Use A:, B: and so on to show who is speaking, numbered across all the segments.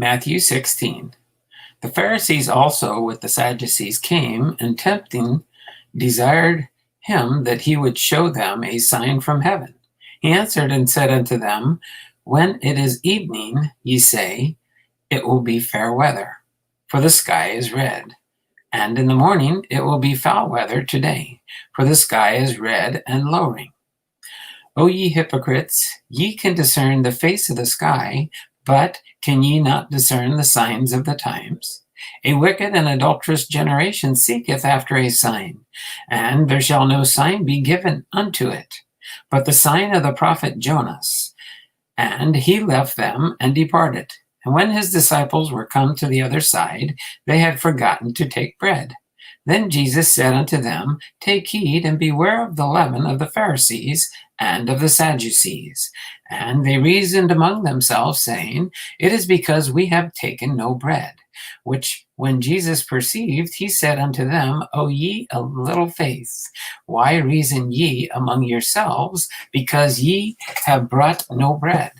A: Matthew 16. The Pharisees also with the Sadducees came, and tempting desired him that he would show them a sign from heaven. He answered and said unto them, When it is evening, ye say, It will be fair weather, for the sky is red. And in the morning it will be foul weather today, for the sky is red and lowering. O ye hypocrites, ye can discern the face of the sky, but can ye not discern the signs of the times? A wicked and adulterous generation seeketh after a sign, and there shall no sign be given unto it, but the sign of the prophet Jonas. And he left them and departed. And when his disciples were come to the other side, they had forgotten to take bread. Then Jesus said unto them, Take heed and beware of the leaven of the Pharisees and of the Sadducees. And they reasoned among themselves, saying, It is because we have taken no bread. Which when Jesus perceived, he said unto them, O ye of little faith, why reason ye among yourselves, because ye have brought no bread?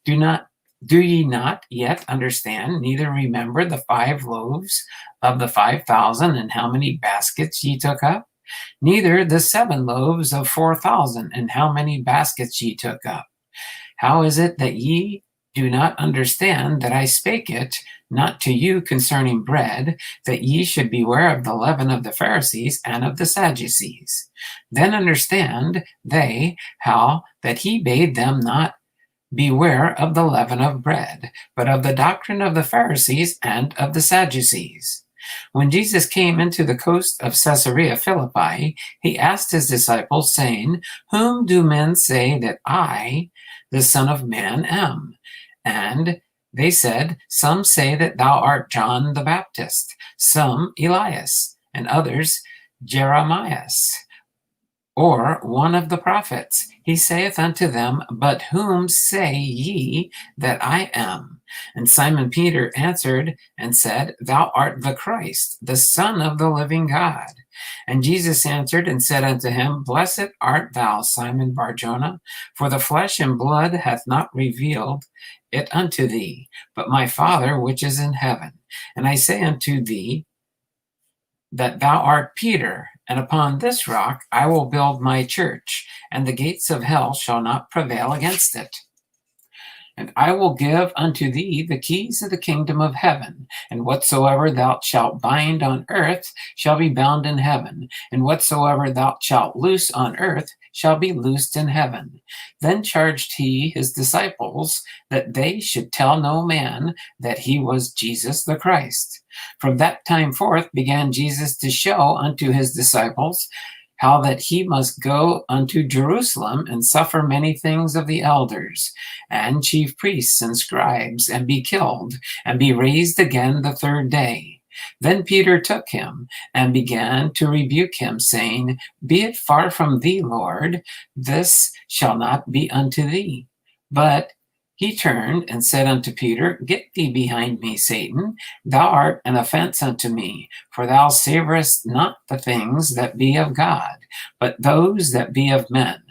A: Do ye not yet understand, neither remember the 5 loaves of the 5,000, and how many baskets ye took up? Neither the 7 loaves of 4,000, and how many baskets ye took up? How is it that ye do not understand that I spake it not to you concerning bread, that ye should beware of the leaven of the Pharisees and of the Sadducees? Then understand they how that he bade them not beware of the leaven of bread, but of the doctrine of the Pharisees and of the Sadducees. When Jesus came into the coast of Caesarea Philippi, he asked his disciples, saying, Whom do men say that I, the Son of Man, am? And they said, Some say that thou art John the Baptist, some Elias, and others Jeremias, or one of the prophets. He saith unto them, But whom say ye that I am? And Simon Peter answered and said, Thou art the Christ, the Son of the living God. And Jesus answered and said unto him, Blessed art thou, Simon Bar-Jonah, for the flesh and blood hath not revealed it unto thee, but my Father which is in heaven. And I say unto thee, that thou art Peter, and upon this rock I will build my church, and the gates of hell shall not prevail against it. And I will give unto thee the keys of the kingdom of heaven, and whatsoever thou shalt bind on earth shall be bound in heaven, and whatsoever thou shalt loose on earth shall be loosed in heaven. Then charged he his disciples that they should tell no man that he was Jesus the Christ. From that time forth began Jesus to show unto his disciples how that he must go unto Jerusalem and suffer many things of the elders and chief priests and scribes, and be killed, and be raised again the 3rd day. Then Peter took him and began to rebuke him, saying, Be it far from thee, Lord, this shall not be unto thee. But he turned and said unto Peter, Get thee behind me, Satan. Thou art an offense unto me, for thou savorest not the things that be of God, but those that be of men.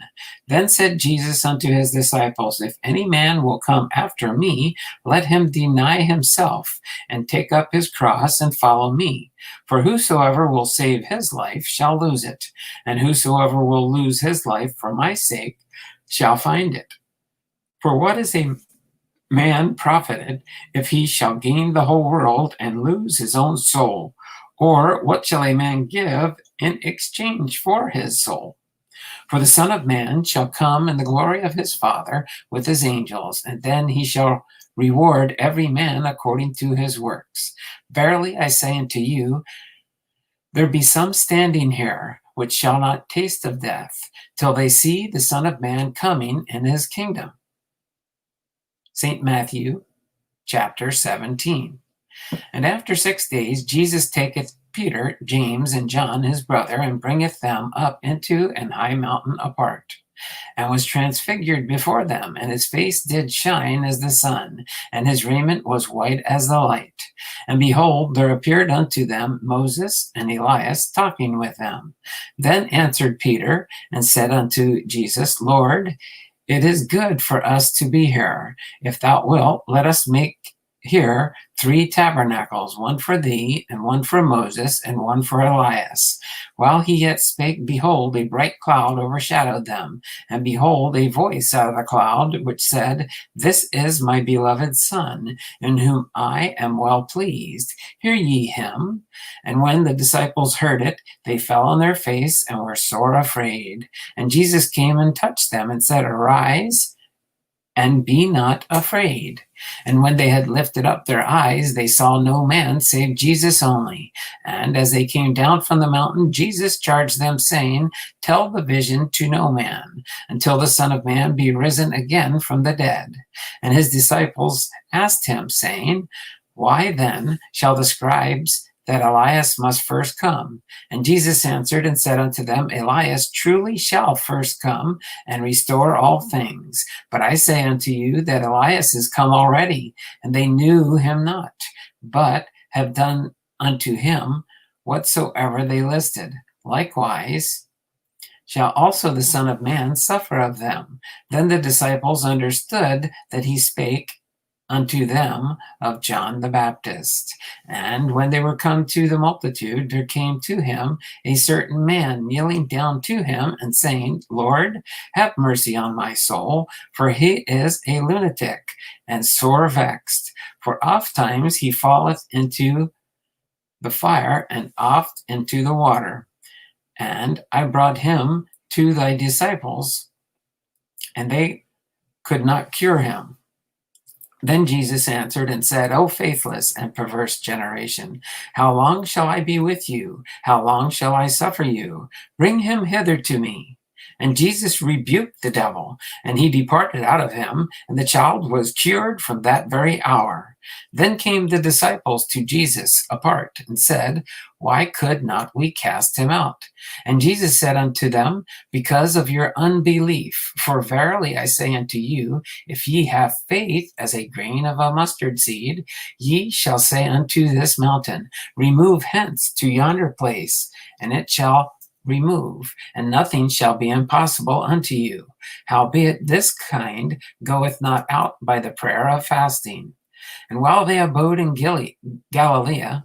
A: Then said Jesus unto his disciples, If any man will come after me, let him deny himself, and take up his cross, and follow me. For whosoever will save his life shall lose it, and whosoever will lose his life for my sake shall find it. For what is a man profited if he shall gain the whole world and lose his own soul? Or what shall a man give in exchange for his soul? For the Son of Man shall come in the glory of his Father with his angels, and then he shall reward every man according to his works. Verily I say unto you, there be some standing here which shall not taste of death, till they see the Son of Man coming in his kingdom. St. Matthew, chapter 17. And after 6 days Jesus taketh Peter, James, and John his brother, and bringeth them up into an high mountain apart, and was transfigured before them, and his face did shine as the sun, and his raiment was white as the light. And behold, there appeared unto them Moses and Elias talking with them. Then answered Peter and said unto Jesus, Lord, it is good for us to be here. If thou wilt, let us make here 3 tabernacles, one for thee, and one for Moses, and one for Elias. While he yet spake, behold, a bright cloud overshadowed them, and behold, a voice out of the cloud, which said, This is my beloved Son, in whom I am well pleased. Hear ye him. And when the disciples heard it, they fell on their face and were sore afraid. And Jesus came and touched them, and said, Arise, and be not afraid. And when they had lifted up their eyes, they saw no man save Jesus only. And as they came down from the mountain, Jesus charged them, saying, Tell the vision to no man, until the Son of Man be risen again from the dead. And his disciples asked him, saying, Why then shall the scribes that Elias must first come? And Jesus answered and said unto them, Elias truly shall first come and restore all things. But I say unto you that Elias is come already, and they knew him not, but have done unto him whatsoever they listed. Likewise shall also the Son of Man suffer of them. Then the disciples understood that he spake unto them of John the Baptist. And when they were come to the multitude, there came to him a certain man, kneeling down to him and saying, Lord, have mercy on my soul, for he is a lunatic and sore vexed. For oft times he falleth into the fire and oft into the water. And I brought him to thy disciples, and they could not cure him. Then Jesus answered and said, O faithless and perverse generation, how long shall I be with you? How long shall I suffer you? Bring him hither to me. And Jesus rebuked the devil, and he departed out of him, and the child was cured from that very hour. Then came the disciples to Jesus apart, and said, Why could not we cast him out? And Jesus said unto them, Because of your unbelief. For verily I say unto you, if ye have faith as a grain of a mustard seed, ye shall say unto this mountain, Remove hence to yonder place, and it shall remove, and nothing shall be impossible unto you. Howbeit this kind goeth not out by the prayer of fasting. And while they abode in Galilee,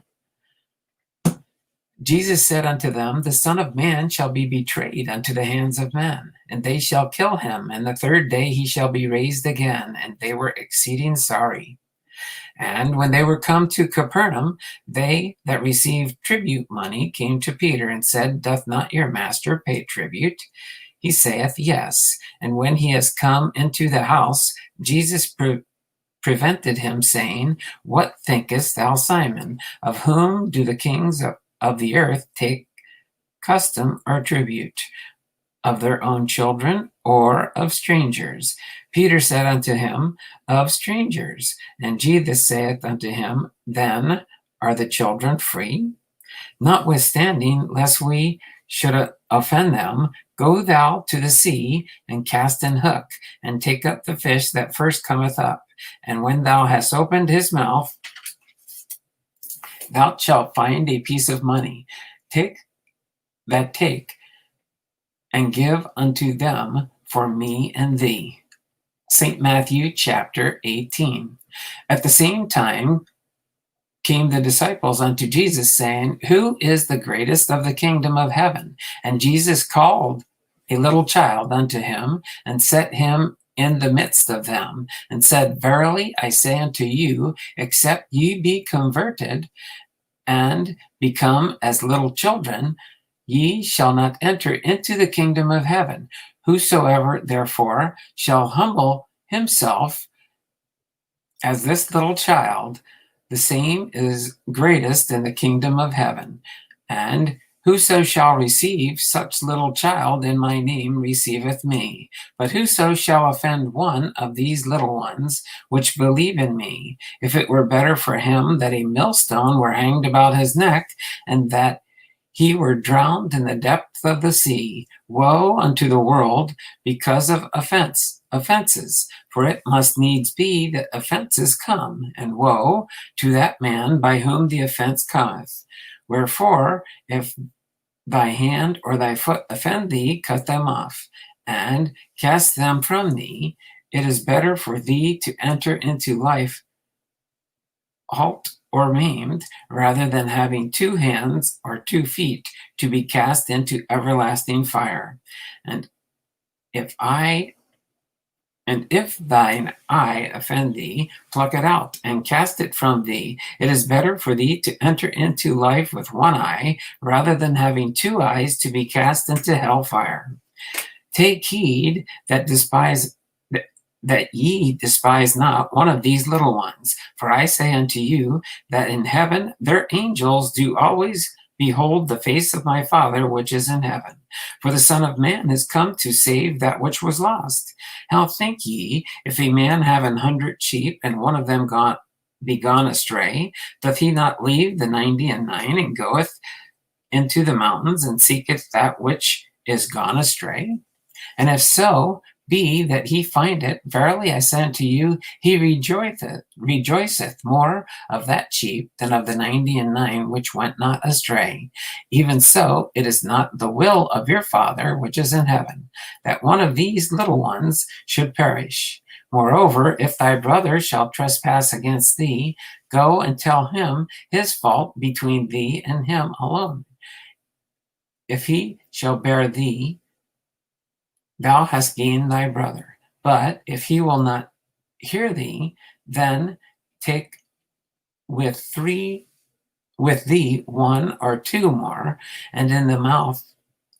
A: Jesus said unto them, The Son of Man shall be betrayed unto the hands of men, and they shall kill him, and the third day he shall be raised again. And they were exceeding sorry. And when they were come to Capernaum, they that received tribute money came to Peter and said, Doth not your master pay tribute? He saith, Yes. And when he is come into the house, Jesus prevented him, saying, What thinkest thou, Simon? Of whom do the kings of the earth take custom or tribute? Of their own children, or of strangers? Peter said unto him, Of strangers. And Jesus saith unto him, Then are the children free? Notwithstanding, lest we should offend them, go thou to the sea, and cast an hook, and take up the fish that first cometh up. And when thou hast opened his mouth, thou shalt find a piece of money. Take, and give unto them for me and thee. St. Matthew chapter 18. At the same time came the disciples unto Jesus, saying, Who is the greatest of the kingdom of heaven? And Jesus called a little child unto him, and set him in the midst of them, and said, Verily I say unto you, except ye be converted, and become as little children, ye shall not enter into the kingdom of heaven. Whosoever therefore shall humble himself as this little child, the same is greatest in the kingdom of heaven. And whoso shall receive such little child in my name receiveth me. But whoso shall offend one of these little ones which believe in me, if it were better for him that a millstone were hanged about his neck, and that he were drowned in the depth of the sea. Woe unto the world because of offenses, for it must needs be that offenses come, and woe to that man by whom the offense cometh. Wherefore, if thy hand or thy foot offend thee, cut them off, and cast them from thee. It is better for thee to enter into life halt or maimed, rather than having 2 hands or 2 feet to be cast into everlasting fire. And if thine eye offend thee, pluck it out and cast it from thee. It is better for thee to enter into life with 1 eye, rather than having 2 eyes to be cast into hell fire. Take heed that ye despise not one of these little ones. For I say unto you, that in heaven their angels do always behold the face of my Father which is in heaven. For the Son of Man is come to save that which was lost. How think ye, if a man have 100 sheep, and one of them be gone astray, doth he not leave the 99 and goeth into the mountains, and seeketh that which is gone astray? And if so be that he find it, verily I say unto you, he rejoiceth more of that sheep than of the 99 which went not astray. Even so, it is not the will of your Father which is in heaven, that one of these little ones should perish. Moreover, if thy brother shall trespass against thee, go and tell him his fault between thee and him alone. If he shall bear thee, thou hast gained thy brother. But if he will not hear thee, then take with thee 1 or 2 more, and in the mouth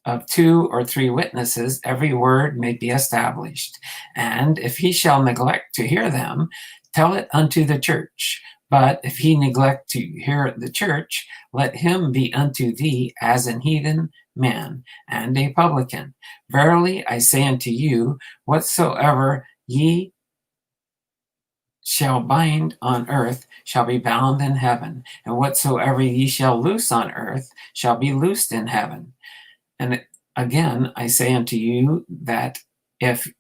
A: of 2 or 3 witnesses every word may be established. And if he shall neglect to hear them, tell it unto the church. But if he neglect to hear the church, let him be unto thee as an heathen man and a publican. Verily I say unto you, whatsoever ye shall bind on earth shall be bound in heaven, and whatsoever ye shall loose on earth shall be loosed in heaven. And again I say unto you, that if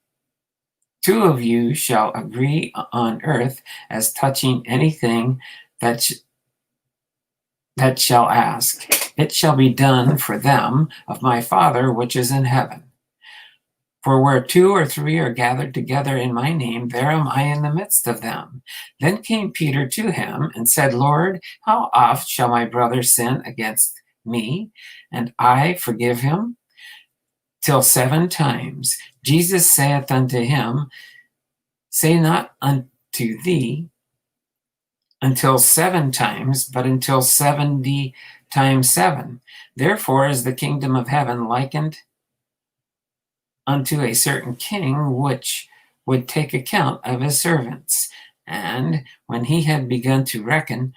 A: 2 of you shall agree on earth as touching anything that shall ask, it shall be done for them of my Father which is in heaven. For where 2 or 3 are gathered together in my name, there am I in the midst of them. Then came Peter to him and said, Lord, how oft shall my brother sin against me, and I forgive him? Till 7 times. Jesus saith unto him, say not unto thee until 7 times, but until 70 times 7. Therefore is the kingdom of heaven likened unto a certain king, which would take account of his servants. And when he had begun to reckon,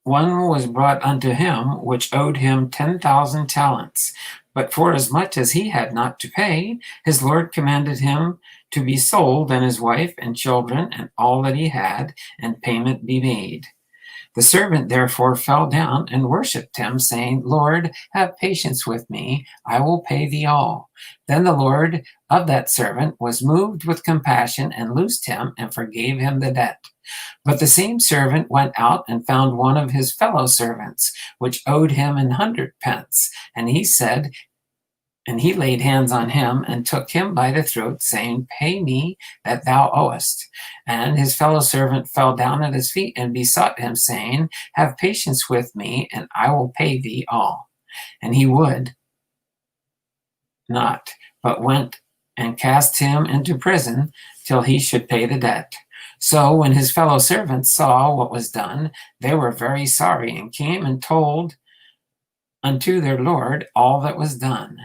A: one was brought unto him which owed him 10,000 talents. But forasmuch as he had not to pay, his Lord commanded him to be sold, and his wife and children and all that he had, and payment be made. The servant therefore fell down and worshipped him, saying, Lord, have patience with me, I will pay thee all. Then the Lord of that servant was moved with compassion, and loosed him, and forgave him the debt. But the same servant went out and found one of his fellow servants, which owed him 100 pence. And he laid hands on him, and took him by the throat, saying, Pay me that thou owest. And his fellow servant fell down at his feet, and besought him, saying, Have patience with me, and I will pay thee all. And he would not, but went and cast him into prison till he should pay the debt. So when his fellow servants saw what was done, they were very sorry, and came and told unto their Lord all that was done.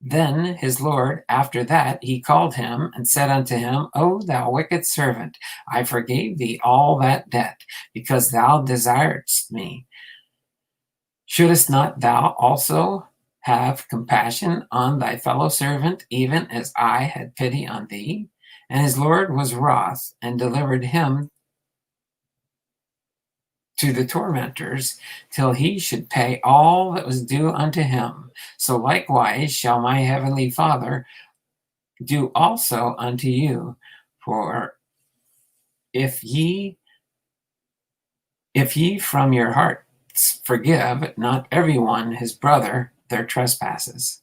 A: Then his Lord, after that, he called him and said unto him, O thou wicked servant, I forgave thee all that debt, because thou desiredst me. Shouldest not thou also have compassion on thy fellow servant, even as I had pity on thee? And his Lord was wroth, and delivered him to the tormentors, till he should pay all that was due unto him. So likewise shall my heavenly Father do also unto you. For if ye from your hearts forgive not every one his brother their trespasses.